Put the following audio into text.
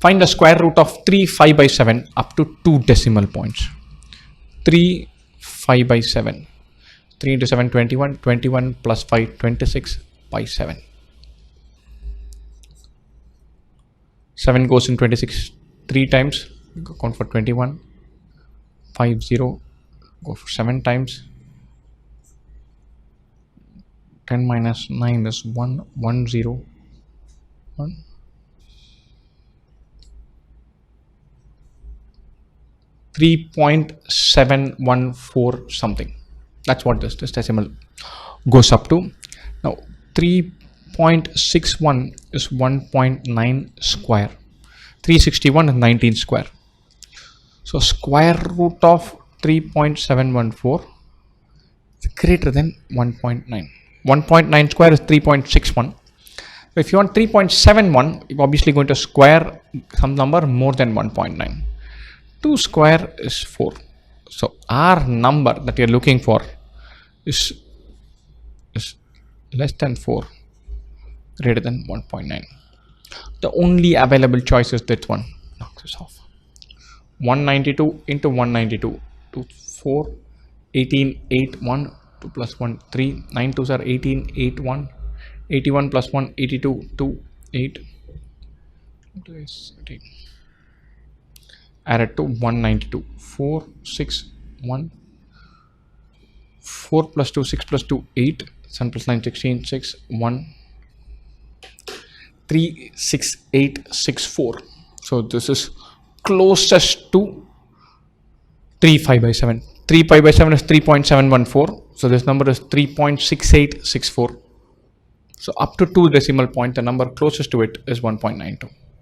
Find the square root of 3 5 by 7 up to 2 decimal points. 3 5 by 7. 3 into 7 21. 21 plus 5 26 by 7. 7 goes in 26 3 times. Count for 21. 5 0. Go for 7 times. 10 minus 9 is 1 1 0 1. 3.714 something. That's what this decimal goes up to. Now 3.61 is 1.9 square. 361 is 19 square. So square root of 3.714 is greater than 1.9. 1.9 square is 3.61. So if you want 3.71, you're obviously going to square some number more than 1.9. 2 square is 4. So our number that you're looking for is less than 4, greater than 1.9. The only available choice is that one. Knock this off. 192 into 192. 2 4 18 8 1 2 plus 1 3 9 2s are 18 8 1 81 plus 1 82 2 8 added to 192 4 6 1 4 plus 2 6 plus 2 8 7 plus 9 16 6 1 3 6 8 6 4. So this is closest to 3 5 by 7. 3 pi by 7 is 3.714. So this number is 3.6864. So up to 2 decimal point, the number closest to it is 1.92.